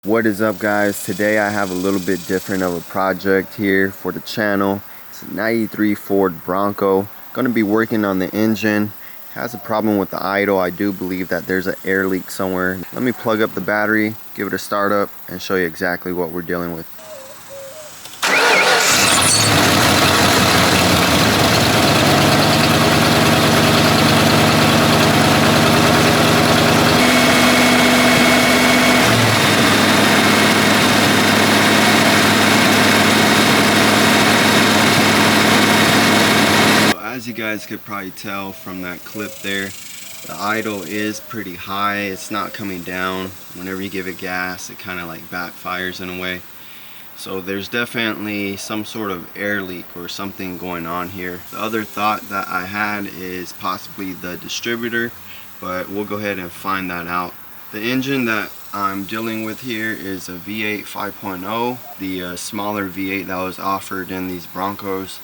What is up, guys? Today I have a little bit different of a project here for the channel. It's a 93 Ford Bronco. Going to be working on the engine. Has a problem with the idle. I do believe that there's an air leak somewhere. Let me plug up the battery, give it a start up, and show you exactly what we're dealing with. As you guys could probably tell from that clip there, the idle is pretty high. It's not coming down. Whenever you give it gas, it kind of like backfires in a way. So there's definitely some sort of air leak or something going on here. The other thought that I had is possibly the distributor, but we'll go ahead and find that out. The engine that I'm dealing with here is a V8 5.0, the smaller V8 that was offered in these Broncos.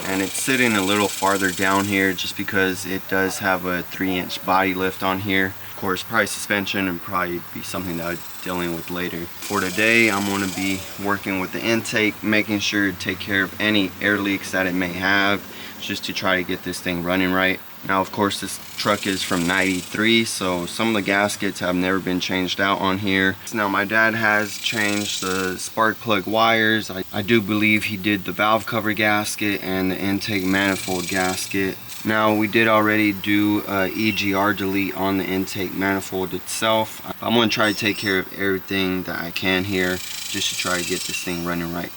And it's sitting a little farther down here just because it does have a 3-inch body lift on here. Of course, probably suspension and probably be something that I'm dealing with later. For today, I'm going to be working with the intake, making sure to take care of any air leaks that it may have, just to try to get this thing running right. Now, of course, this truck is from '93, so some of the gaskets have never been changed out on here. Now, my dad has changed the spark plug wires. I do believe he did the valve cover gasket and the intake manifold gasket. Now, we did already do EGR delete on the intake manifold itself. I'm going to try to take care of everything that I can here just to try to get this thing running right.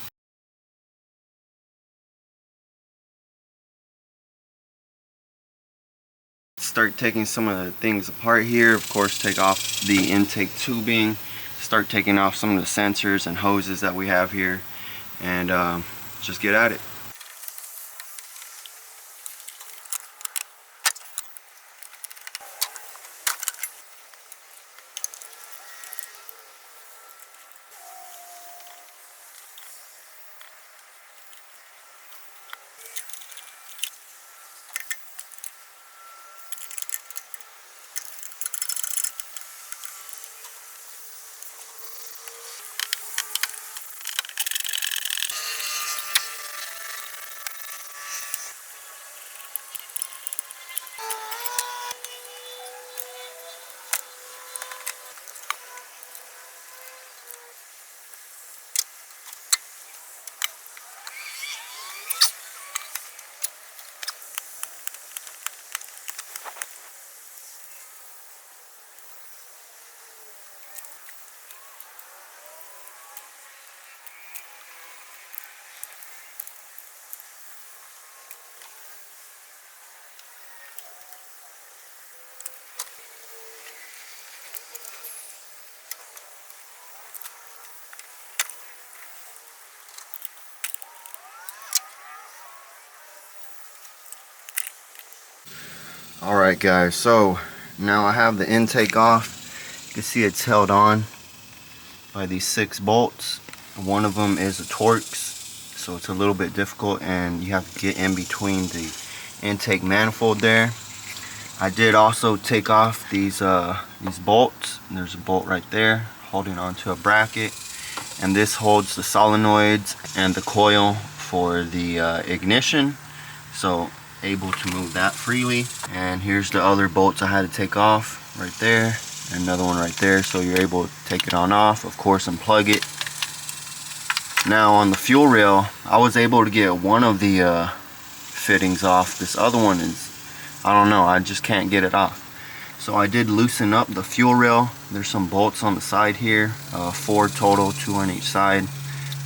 Start taking some of the things apart here. Of course, take off the intake tubing, start taking off some of the sensors and hoses that we have here, and just get at it. Alright, guys, so now I have the intake off. You can see it's held on by these 6 bolts. One of them is a Torx, so it's a little bit difficult and you have to get in between the intake manifold there. I did also take off these bolts. There's a bolt right there holding onto a bracket, and this holds the solenoids and the coil for the ignition, so able to move that freely. And here's the other bolts I had to take off right there, and another one right there, so you're able to take it on off, of course, unplug it. Now on the fuel rail, I was able to get one of the fittings off. This other one is, I don't know, I just can't get it off. So I did loosen up the fuel rail. There's some bolts on the side here, 4 total, 2 on each side.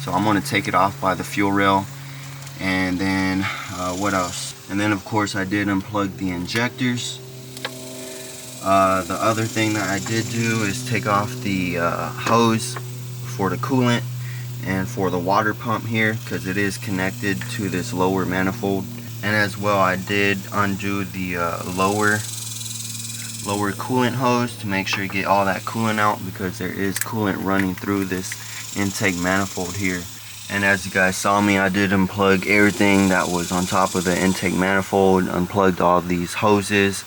So I'm going to take it off by the fuel rail. And then what else? And then of course I did unplug the injectors. The other thing that I did do is take off the hose for the coolant and for the water pump here, because it is connected to this lower manifold. And as well, I did undo the lower coolant hose to make sure you get all that coolant out, because there is coolant running through this intake manifold here. And as you guys saw me, I did unplug everything that was on top of the intake manifold, unplugged all these hoses,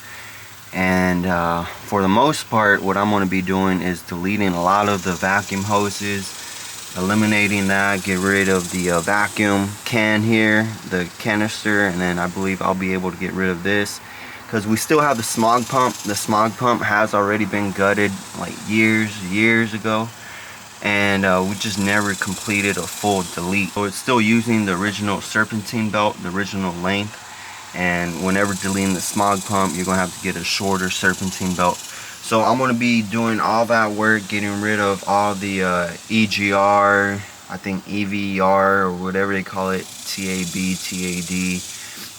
And for the most part, what I'm going to be doing is deleting a lot of the vacuum hoses, eliminating that, get rid of the vacuum can here, the canister, and then I believe I'll be able to get rid of this because we still have the smog pump. The smog pump has already been gutted like years ago, and we just never completed a full delete. So it's still using the original serpentine belt, the original length, and whenever deleting the smog pump, you're gonna have to get a shorter serpentine belt. So I'm going to be doing all that work, getting rid of all the EGR, I think EVR or whatever they call it, TAB, TAD,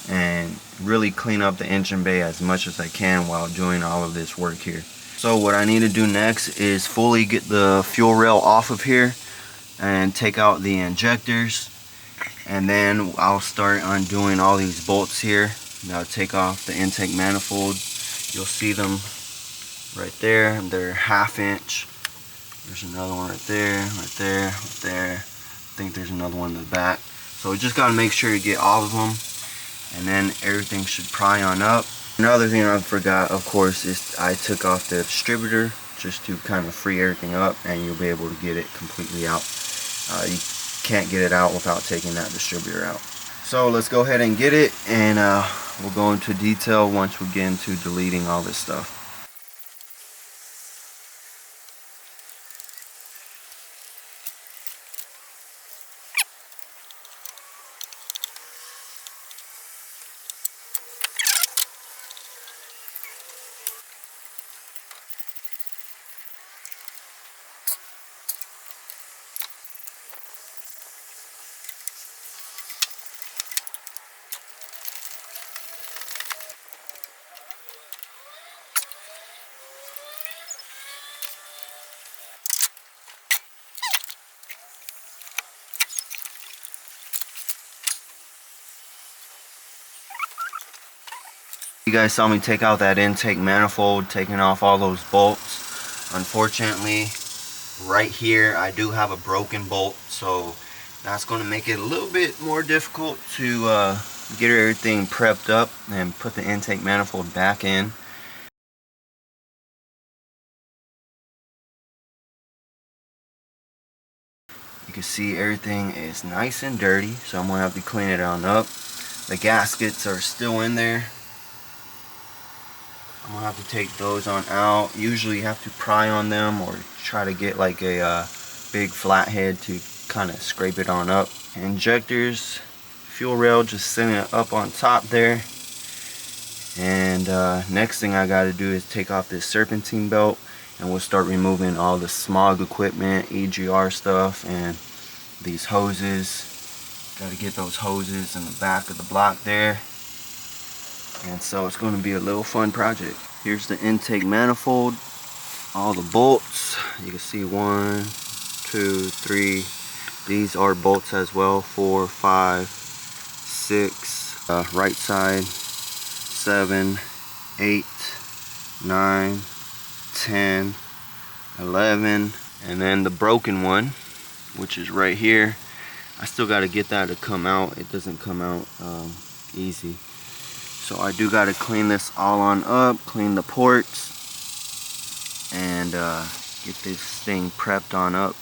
and really clean up the engine bay as much as I can while doing all of this work here. So what I need to do next is fully get the fuel rail off of here and take out the injectors, and then I'll start undoing all these bolts here. Now take off the intake manifold. You'll see them right there. They're 1/2 inch. There's another one right there, right there, right there. I think there's another one in the back. So we just gotta make sure you get all of them, and then everything should pry on up. Another thing I forgot, of course, is I took off the distributor just to kind of free everything up, and you'll be able to get it completely out. You can't get it out without taking that distributor out. So let's go ahead and get it, and we'll go into detail once we get into deleting all this stuff. You guys saw me take out that intake manifold, taking off all those bolts. Unfortunately, right here I do have a broken bolt, so that's going to make it a little bit more difficult to get everything prepped up and put the intake manifold back in. You can see everything is nice and dirty, so I'm going to have to clean it on up. The gaskets are still in there. I'm gonna have to take those on out. Usually you have to pry on them or try to get like a big flathead to kind of scrape it on up. Injectors, fuel rail, just sitting it up on top there. And next thing I got to do is take off this serpentine belt, and we'll start removing all the smog equipment, EGR stuff, and these hoses. Got to get those hoses in the back of the block there. And so it's going to be a little fun project. Here's the intake manifold, all the bolts. You can see 1, 2, 3. These are bolts as well. 4, 5, 6. Right side. 7, 8, 9, 10, 11. And then the broken one, which is right here. I still got to get that to come out. It doesn't come out easy. So I do got to clean this all on up, clean the ports, and get this thing prepped on up.